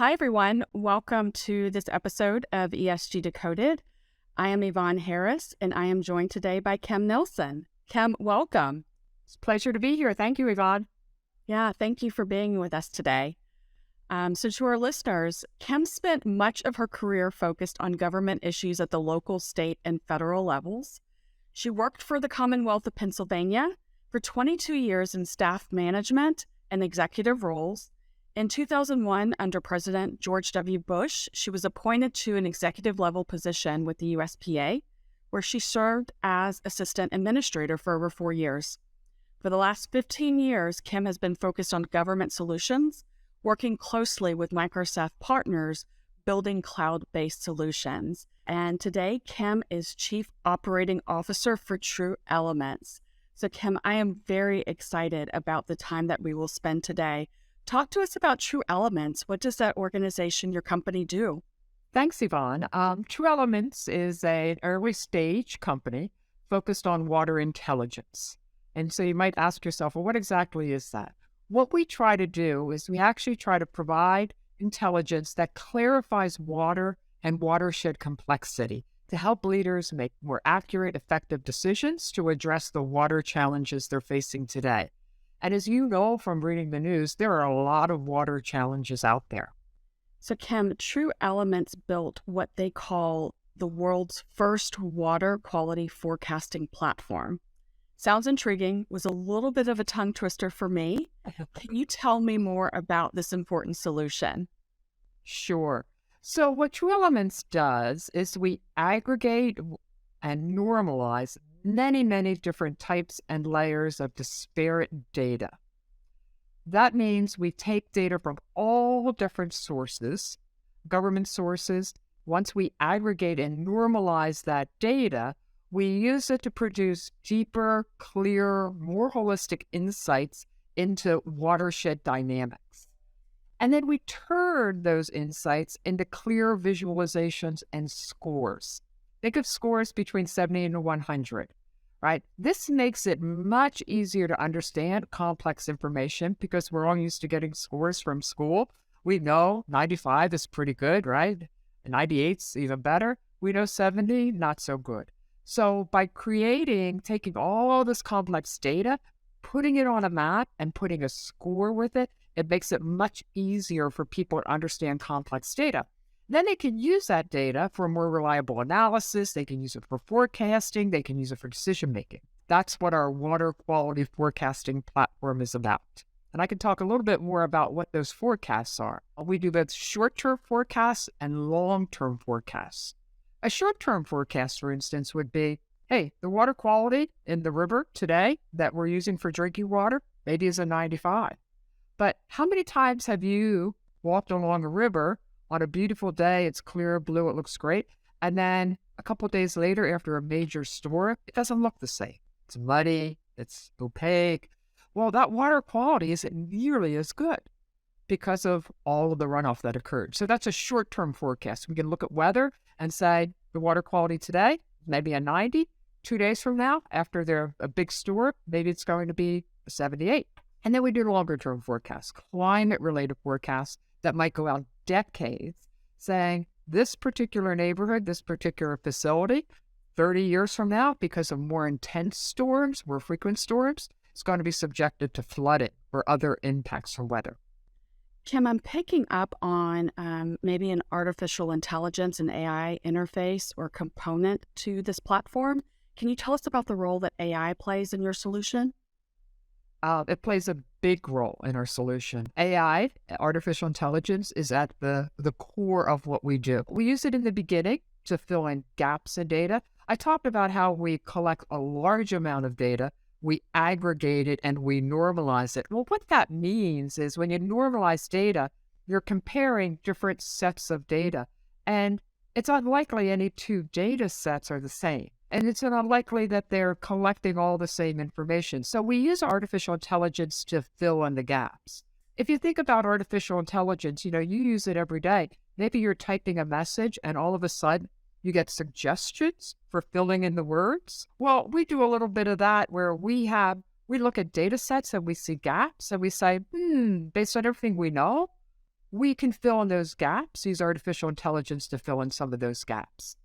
Hi, everyone. Welcome to this episode of ESG Decoded. I am Yvonne Harris, and I am joined today by Kim Nilsson. Kim, welcome. It's a pleasure to be here. Thank you, Yvonne. Yeah, thank you for being with us today. So to our listeners, Kim spent much of her career focused on government issues at the local, state, and federal levels. She worked for the Commonwealth of Pennsylvania for 22 years in staff management and executive roles. In 2001, under President George W. Bush, she was appointed to an executive-level position with the US EPA, where she served as assistant administrator for over 4 years. For the last 15 years, Kim has been focused on government solutions, working closely with Microsoft partners, building cloud-based solutions. And today, Kim is Chief Operating Officer for True Elements. So Kim, I am very excited about the time that we will spend today. Talk to us about True Elements. What does that organization, your company, do? Thanks, Yvonne. True Elements is an early-stage company focused on water intelligence. And so you might ask yourself, well, what exactly is that? What we try to do is we actually try to provide intelligence that clarifies water and watershed complexity to help leaders make more accurate, effective decisions to address the water challenges they're facing today. And as you know from reading the news, there are a lot of water challenges out there. So Kim, True Elements built what they call the world's first water quality forecasting platform. Sounds intriguing, was a little bit of a tongue twister for me. Can you tell me more about this important solution? Sure. So what True Elements does is we aggregate and normalize many different types and layers of disparate data. That means we take data from all different sources, government sources. Once we aggregate and normalize that data, we use it to produce deeper, clearer, more holistic insights into watershed dynamics. And then we turn those insights into clear visualizations and scores. Think of scores between 70 and 100, right? This makes it much easier to understand complex information because we're all used to getting scores from school. We know 95 is pretty good, right? 98's even better. We know 70, not so good. So by taking all this complex data, putting it on a map and putting a score with it, it makes it much easier for people to understand complex data. Then they can use that data for more reliable analysis. They can use it for forecasting. They can use it for decision making. That's what our water quality forecasting platform is about. And I can talk a little bit more about what those forecasts are. We do both short-term forecasts and long-term forecasts. A short-term forecast, for instance, would be, hey, the water quality in the river today that we're using for drinking water maybe is a 95. But how many times have you walked along a river on a beautiful day, it's clear, blue, it looks great, and then a couple of days later after a major storm, it doesn't look the same. It's muddy, it's opaque. Well, that water quality isn't nearly as good because of all of the runoff that occurred. So that's a short-term forecast. We can look at weather and say the water quality today, maybe a 90. 2 days from now, after a big storm, maybe it's going to be a 78. And then we do longer-term forecasts, climate-related forecasts that might go out decades, saying this particular neighborhood, this particular facility, 30 years from now, because of more intense storms, more frequent storms, is going to be subjected to flooding or other impacts from weather. Kim, I'm picking up on maybe an artificial intelligence and AI interface or component to this platform. Can you tell us about the role that AI plays in your solution? It plays a big role in our solution. AI, artificial intelligence, is at the core of what we do. We use it in the beginning to fill in gaps in data. I talked about how we collect a large amount of data, we aggregate it, and we normalize it. Well, what that means is when you normalize data, you're comparing different sets of data, and it's unlikely any two data sets are the same. And it's unlikely that they're collecting all the same information. So we use artificial intelligence to fill in the gaps. If you think about artificial intelligence, you use it every day. Maybe you're typing a message and all of a sudden you get suggestions for filling in the words. Well, we do a little bit of that where we look at data sets and we see gaps and we say, based on everything we know, we can fill in those gaps, use artificial intelligence to fill in some of those gaps.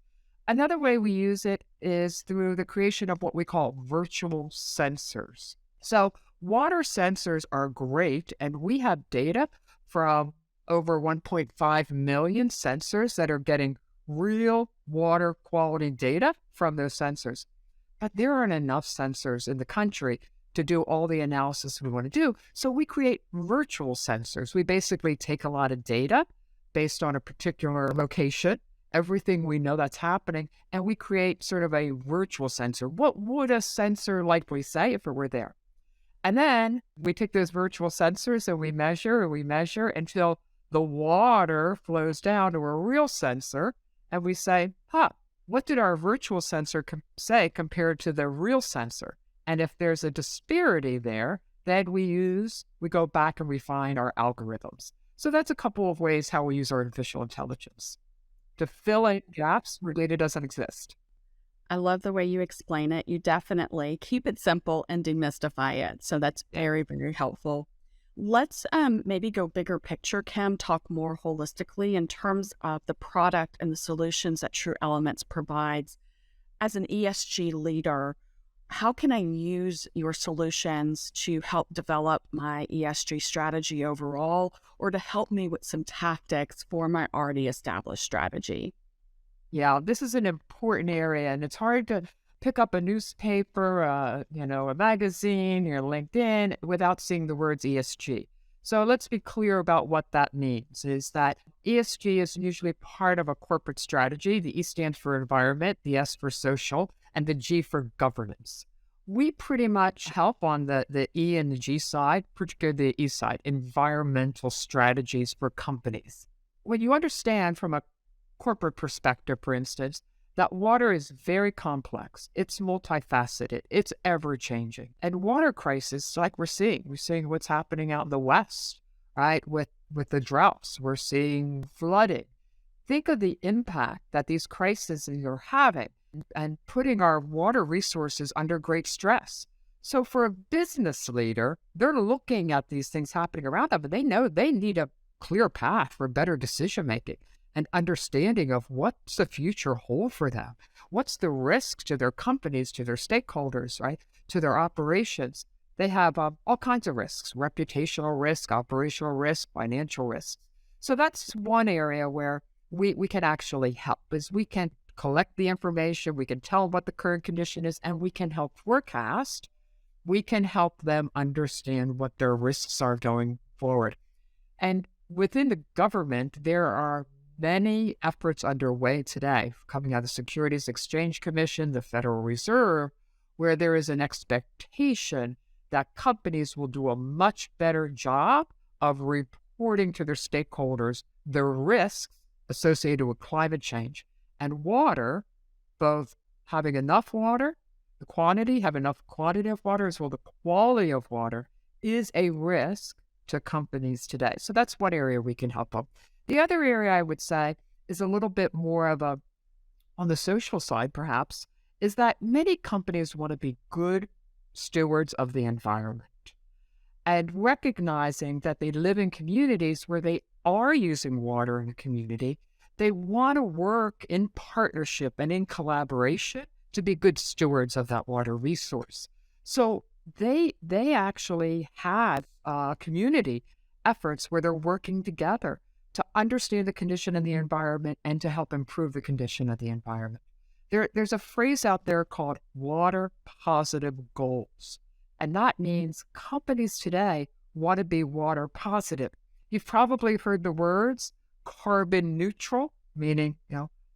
Another way we use it is through the creation of what we call virtual sensors. So water sensors are great, and we have data from over 1.5 million sensors that are getting real water quality data from those sensors. But there aren't enough sensors in the country to do all the analysis we want to do. So we create virtual sensors. We basically take a lot of data based on a particular location, everything we know that's happening, and we create sort of a virtual sensor. What would a sensor likely say if it were there? And then we take those virtual sensors and we measure until the water flows down to a real sensor. And we say, what did our virtual sensor say compared to the real sensor? And if there's a disparity there, then we go back and refine our algorithms. So that's a couple of ways how we use artificial intelligence to fill in gaps where data doesn't exist. I love the way you explain it. You definitely keep it simple and demystify it. So that's very, very helpful. Let's maybe go bigger picture, Kim, talk more holistically in terms of the product and the solutions that True Elements provides. As an ESG leader, how can I use your solutions to help develop my ESG strategy overall, or to help me with some tactics for my already established strategy? Yeah, this is an important area, and it's hard to pick up a newspaper, a magazine, or LinkedIn without seeing the words ESG. So let's be clear about what that means, is that ESG is usually part of a corporate strategy. The E stands for environment, the S for social, and the G for governance. We pretty much help on the E and the G side, particularly the E side, environmental strategies for companies. When you understand from a corporate perspective, for instance, that water is very complex. It's multifaceted. It's ever-changing. And water crisis, like we're seeing what's happening out in the West, right? With the droughts, we're seeing flooding. Think of the impact that these crises are having and putting our water resources under great stress. So for a business leader, they're looking at these things happening around them, and they know they need a clear path for better decision-making and understanding of what's the future hold for them. What's the risk to their companies, to their stakeholders, right? To their operations. They have all kinds of risks, reputational risk, operational risk, financial risks. So that's one area where we can actually help, is we can collect the information, we can tell what the current condition is, and we can help forecast. We can help them understand what their risks are going forward. And within the government, there are many efforts underway today, coming out of the Securities Exchange Commission, the Federal Reserve, where there is an expectation that companies will do a much better job of reporting to their stakeholders the risks associated with climate change. And water, both having enough water, have enough quantity of water, as well as the quality of water, is a risk to companies today. So that's one area we can help them. The other area I would say is a little bit more of on the social side perhaps, is that many companies want to be good stewards of the environment. And recognizing that they live in communities where they are using water in the community, they want to work in partnership and in collaboration to be good stewards of that water resource. So they actually have community efforts where they're working together to understand the condition of the environment and to help improve the condition of the environment. There's a phrase out there called water positive goals. And that means companies today want to be water positive. You've probably heard the words carbon neutral, meaning,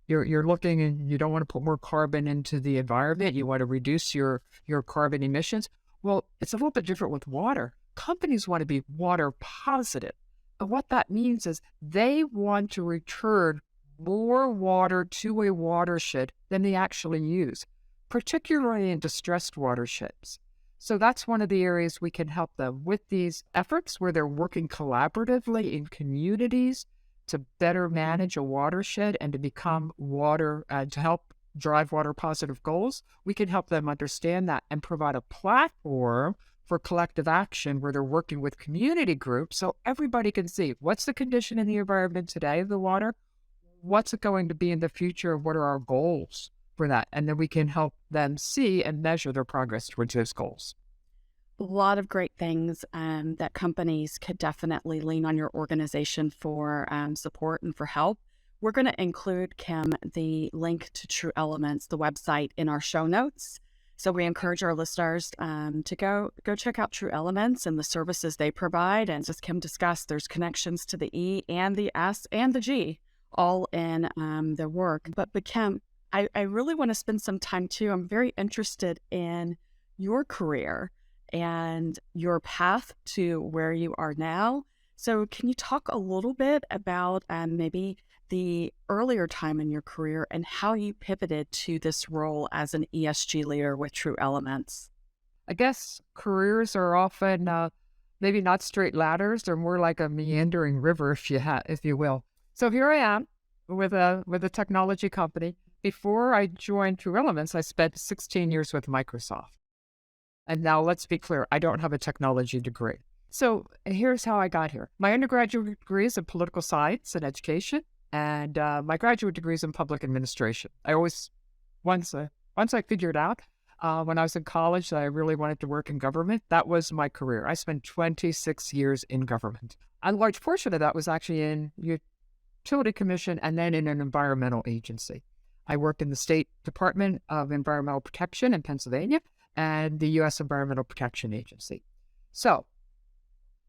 you're looking and you don't want to put more carbon into the environment. You want to reduce your carbon emissions. Well, it's a little bit different with water. Companies want to be water positive. And what that means is they want to return more water to a watershed than they actually use, particularly in distressed watersheds. So that's one of the areas we can help them with these efforts where they're working collaboratively in communities to better manage a watershed and to become water, to help drive water positive goals. We can help them understand that and provide a platform for collective action where they're working with community groups so everybody can see what's the condition in the environment today of the water, what's it going to be in the future, what are our goals for that, and then we can help them see and measure their progress towards those goals. A lot of great things that companies could definitely lean on your organization for support and for help. We're going to include, Kim, the link to True Elements, the website, in our show notes. So we encourage our listeners to go check out True Elements and the services they provide. And as Kim discussed, there's connections to the E and the S and the G all in their work. But Kim, I really want to spend some time too. I'm very interested in your career and your path to where you are now. So can you talk a little bit about maybe the earlier time in your career and how you pivoted to this role as an ESG leader with True Elements? I guess careers are often maybe not straight ladders; they're more like a meandering river, if you will. So here I am with a technology company. Before I joined True Elements, I spent 16 years with Microsoft. And now let's be clear, I don't have a technology degree. So here's how I got here. My undergraduate degree is in political science and education, and my graduate degree is in public administration. Once I figured out when I was in college that I really wanted to work in government, that was my career. I spent 26 years in government. A large portion of that was actually in utility commission and then in an environmental agency. I worked in the State Department of Environmental Protection in Pennsylvania and the US Environmental Protection Agency. So,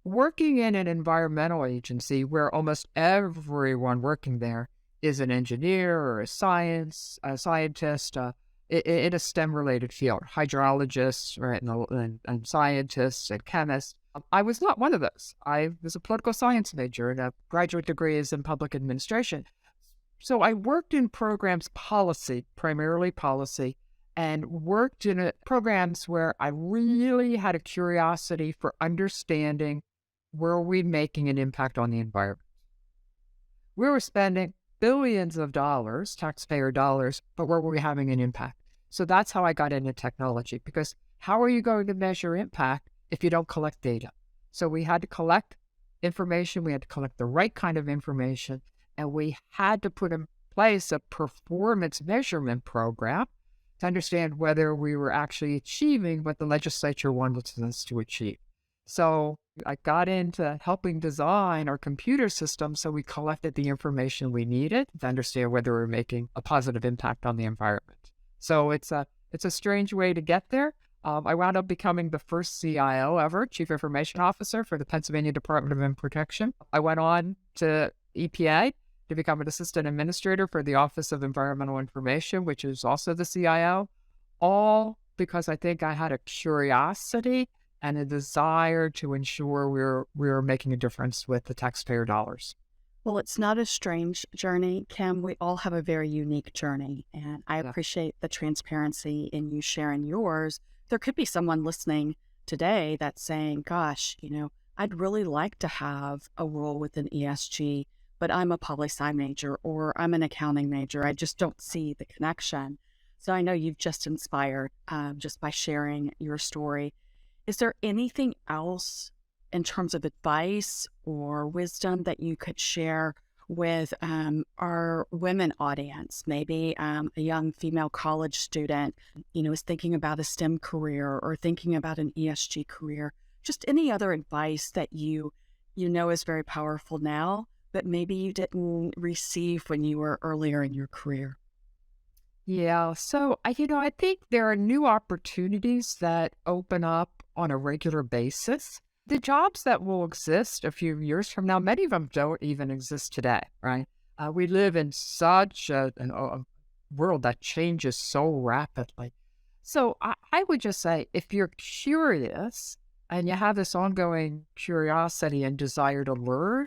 working in an environmental agency where almost everyone working there is an engineer or a scientist in a STEM-related field, hydrologists, right, and scientists and chemists. I was not one of those. I was a political science major and a graduate degree is in public administration. So I worked in programs primarily policy, and worked in programs where I really had a curiosity for understanding were we making an impact on the environment. We were spending billions of dollars, taxpayer dollars, but were we having an impact? So that's how I got into technology, because how are you going to measure impact if you don't collect data? So we had to collect information, we had to collect the right kind of information, and we had to put in place a performance measurement program to understand whether we were actually achieving what the legislature wanted us to achieve. So I got into helping design our computer system so we collected the information we needed to understand whether we're making a positive impact on the environment. So it's a strange way to get there. I wound up becoming the first CIO ever, Chief Information Officer for the Pennsylvania Department of Environmental Protection. I went on to EPA to become an assistant administrator for the Office of Environmental Information, which is also the CIO, all because I think I had a curiosity and a desire to ensure we were making a difference with the taxpayer dollars. Well, it's not a strange journey, Kim. We all have a very unique journey, and I appreciate the transparency in you sharing yours. There could be someone listening today that's saying, gosh, I'd really like to have a role within ESG, but I'm a poli-sci major or I'm an accounting major. I just don't see the connection. So I know you've just inspired just by sharing your story. Is there anything else in terms of advice or wisdom that you could share with our women audience? Maybe a young female college student, is thinking about a STEM career or thinking about an ESG career. Just any other advice that you know is very powerful now, but maybe you didn't receive when you were earlier in your career. Yeah, so I think there are new opportunities that open up on a regular basis. The jobs that will exist a few years from now, many of them don't even exist today, right? We live in such a world that changes so rapidly. So I would just say, if you're curious and you have this ongoing curiosity and desire to learn,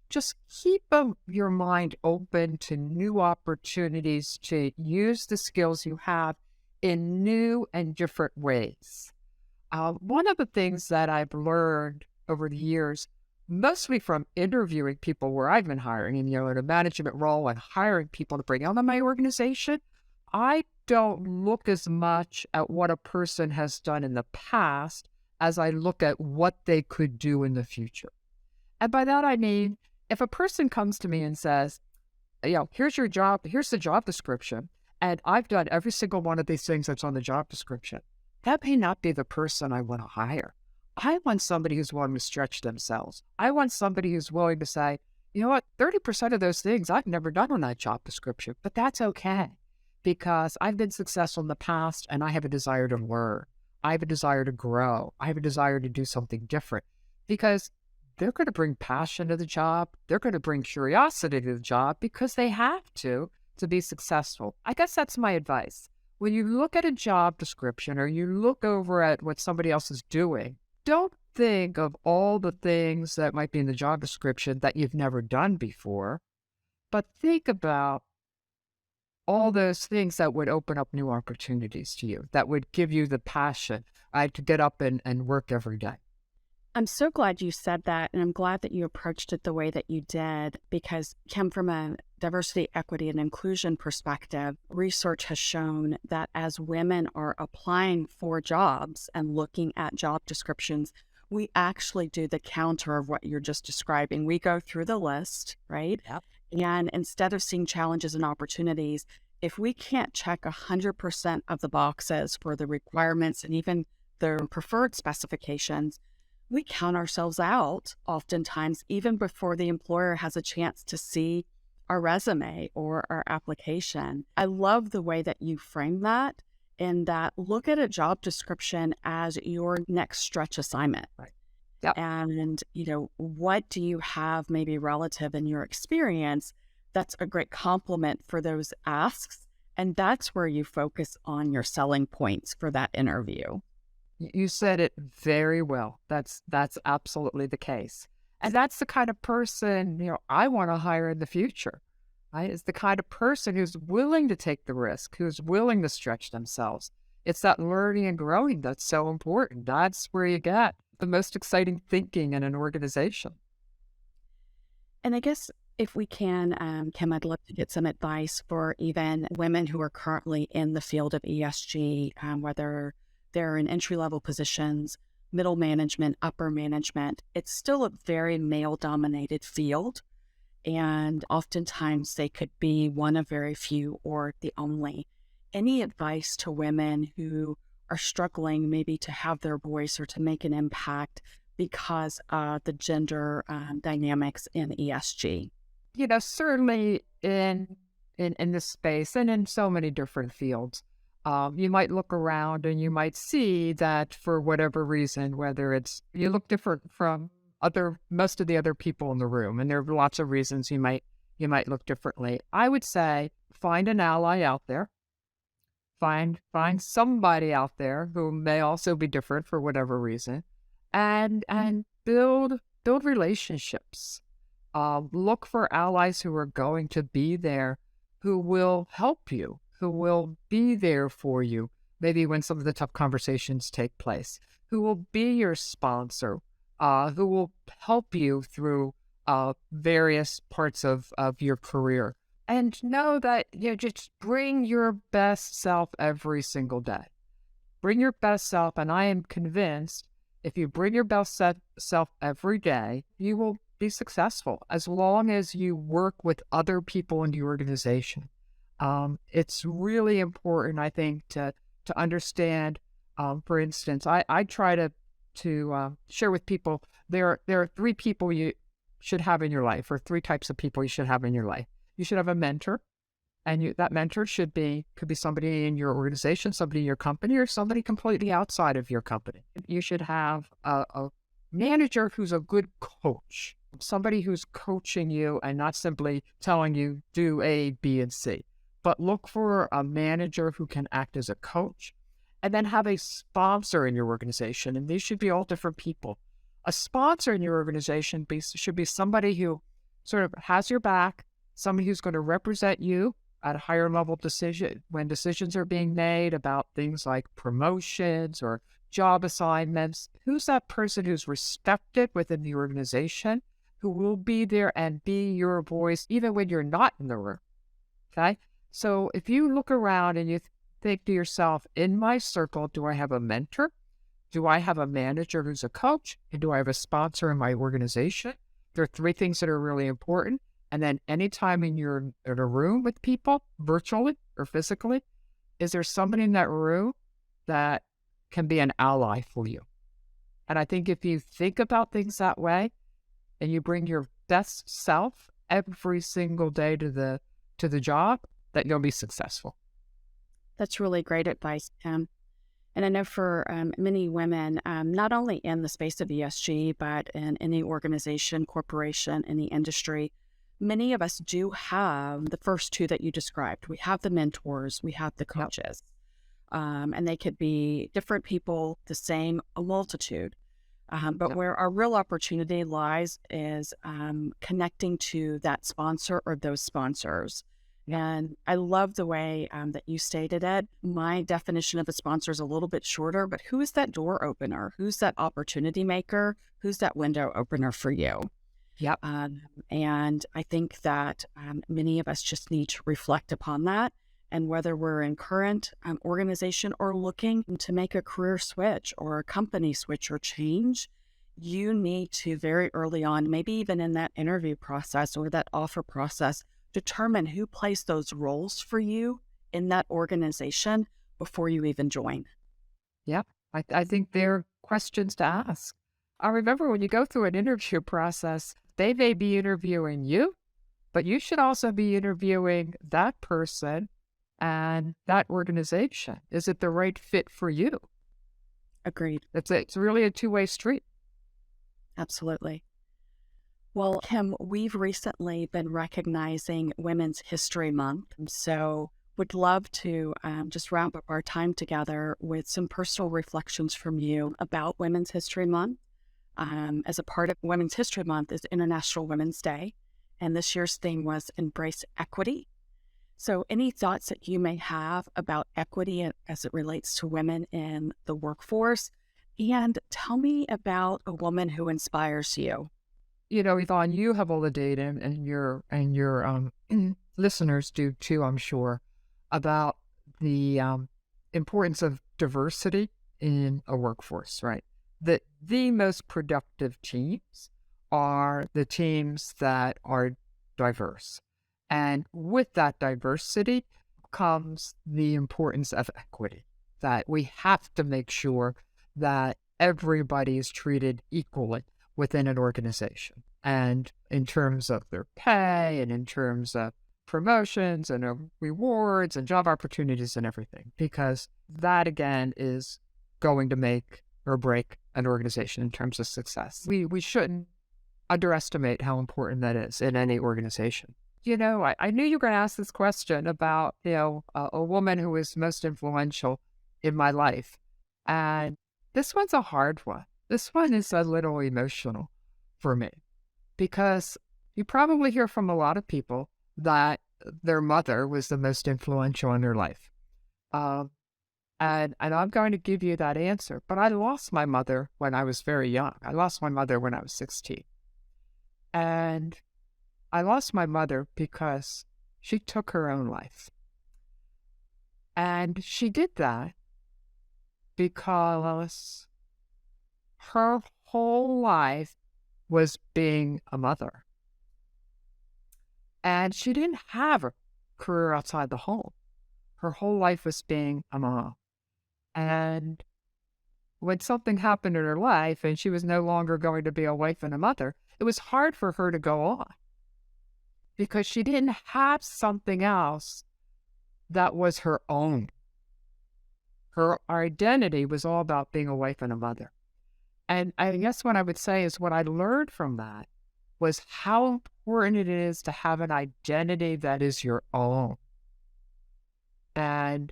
just keep your mind open to new opportunities to use the skills you have in new and different ways. One of the things that I've learned over the years, mostly from interviewing people where I've been hiring, and in a management role and hiring people to bring on my organization, I don't look as much at what a person has done in the past as I look at what they could do in the future. And by that, I mean, if a person comes to me and says, here's your job, here's the job description, and I've done every single one of these things that's on the job description, that may not be the person I want to hire. I want somebody who's willing to stretch themselves. I want somebody who's willing to say, you know what, 30% of those things I've never done on that job description, but that's okay because I've been successful in the past and I have a desire to learn. I have a desire to grow. I have a desire to do something different because they're going to bring passion to the job. They're going to bring curiosity to the job because they have to be successful. I guess that's my advice. When you look at a job description or you look over at what somebody else is doing, don't think of all the things that might be in the job description that you've never done before, but think about all those things that would open up new opportunities to you, that would give you the passion to get up and work every day. I'm so glad you said that, and I'm glad that you approached it the way that you did, because, Kim, from a diversity, equity, and inclusion perspective, research has shown that as women are applying for jobs and looking at job descriptions, we actually do the counter of what you're just describing. We go through the list, right? Yep. And instead of seeing challenges and opportunities, if we can't check 100% of the boxes for the requirements and even the preferred specifications, we count ourselves out oftentimes, even before the employer has a chance to see our resume or our application. I love the way that you frame that, in that look at a job description as your next stretch assignment. Right. Yep. And, what do you have maybe relative in your experience that's a great complement for those asks? And that's where you focus on your selling points for that interview. You said it very well. That's absolutely the case. And that's the kind of person, I want to hire in the future. Right? It's the kind of person who's willing to take the risk, who's willing to stretch themselves. It's that learning and growing that's so important. That's where you get the most exciting thinking in an organization. And I guess if we can, Kim, I'd love to get some advice for even women who are currently in the field of ESG, whether they're in entry-level positions, middle management, upper management. It's still a very male-dominated field, and oftentimes they could be one of very few or the only. Any advice to women who are struggling maybe to have their voice or to make an impact because of the gender dynamics in ESG? Certainly in this space and in so many different fields, you might look around and you might see that for whatever reason, whether it's you look different from most of the other people in the room, and there are lots of reasons you might look differently. I would say find an ally out there. Find somebody out there who may also be different for whatever reason, and build relationships. Look for allies who are going to be there, who will help you, who will be there for you, maybe when some of the tough conversations take place, who will be your sponsor, who will help you through various parts of your career. And know that just bring your best self every single day. Bring your best self, and I am convinced if you bring your best self every day, you will be successful as long as you work with other people in the organization. It's really important, I think, to understand. For instance, I try to share with people there are three people you should have in your life, or three types of people you should have in your life. You should have a mentor, and that mentor could be somebody in your organization, somebody in your company, or somebody completely outside of your company. You should have a manager who's a good coach, somebody who's coaching you and not simply telling you do A, B, and C, but look for a manager who can act as a coach. And then have a sponsor in your organization, and these should be all different people. A sponsor in your organization should be somebody who sort of has your back, somebody who's going to represent you at a higher level when decisions are being made about things like promotions or job assignments. Who's that person who's respected within the organization, who will be there and be your voice even when you're not in the room? Okay? So if you look around and you think to yourself, in my circle, do I have a mentor? Do I have a manager who's a coach? And do I have a sponsor in my organization? There are three things that are really important. And then anytime you're in a room with people, virtually or physically, is there somebody in that room that can be an ally for you? And I think if you think about things that way and you bring your best self every single day to the job, that you'll be successful. That's really great advice, Kim. And I know for many women, not only in the space of ESG, but in any organization, corporation, any industry, many of us do have the first two that you described. We have the mentors, we have the coaches, and they could be different people, the same, a multitude. But where our real opportunity lies is connecting to that sponsor or those sponsors. And I love the way that you stated it. My definition of a sponsor is a little bit shorter, but who is that door opener? Who's that opportunity maker? Who's that window opener for you? Yep. And I think that many of us just need to reflect upon that. And whether we're in current organization or looking to make a career switch or a company switch or change, you need to very early on, maybe even in that interview process or that offer process, determine who plays those roles for you in that organization before you even join. Yep. I think they're questions to ask. I remember when you go through an interview process, they may be interviewing you, but you should also be interviewing that person and that organization. Is it the right fit for you? Agreed. It's really a two-way street. Absolutely. Well, Kim, we've recently been recognizing Women's History Month. So would love to just wrap up our time together with some personal reflections from you about Women's History Month. As a part of Women's History Month is International Women's Day, and this year's theme was Embrace Equity. So any thoughts that you may have about equity as it relates to women in the workforce? And tell me about a woman who inspires you. You know, Yvonne, you have all the data, and your listeners do too, I'm sure, about the importance of diversity in a workforce, right? The most productive teams are the teams that are diverse. And with that diversity comes the importance of equity, that we have to make sure that everybody is treated equally within an organization, and in terms of their pay and in terms of promotions and rewards and job opportunities and everything, because that again is going to make or break an organization in terms of success. We shouldn't underestimate how important that is in any organization. You know, I knew you were going to ask this question about, a woman who was most influential in my life. And this one's a hard one. This one is a little emotional for me, because you probably hear from a lot of people that their mother was the most influential in their life. And I'm going to give you that answer. But I lost my mother when I was very young. I lost my mother when I was 16. And I lost my mother because she took her own life. And she did that because her whole life was being a mother. And she didn't have a career outside the home. Her whole life was being a mom. And when something happened in her life and she was no longer going to be a wife and a mother, it was hard for her to go on because she didn't have something else that was her own. Her identity was all about being a wife and a mother. And I guess what I would say is what I learned from that was how important it is to have an identity that is your own. And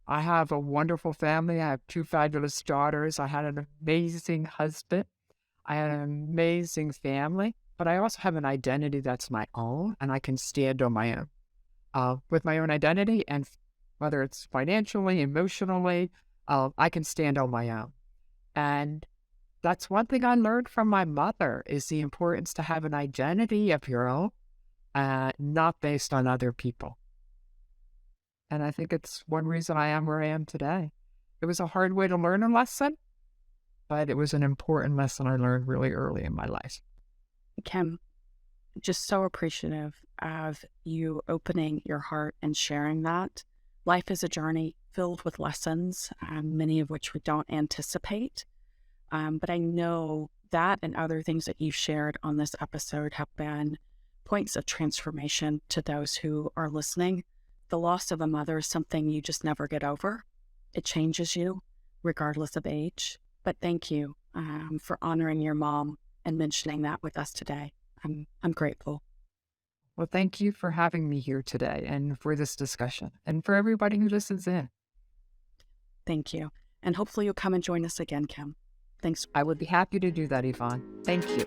I have a wonderful family. I have two fabulous daughters. I had an amazing husband. I had an amazing family, but I also have an identity that's my own, and I can stand on my own. With my own identity, and whether it's financially, emotionally, I can stand on my own. And that's one thing I learned from my mother, is the importance to have an identity of your own, not based on other people. And I think it's one reason I am where I am today. It was a hard way to learn a lesson, but it was an important lesson I learned really early in my life. Kim, just so appreciative of you opening your heart and sharing that. Life is a journey filled with lessons, many of which we don't anticipate. But I know that and other things that you've shared on this episode have been points of transformation to those who are listening. The loss of a mother is something you just never get over. It changes you, regardless of age. But thank you for honoring your mom and mentioning that with us today. I'm grateful. Well, thank you for having me here today and for this discussion and for everybody who listens in. Thank you. And hopefully you'll come and join us again, Kim. Thanks. I would be happy to do that, Yvonne. Thank you.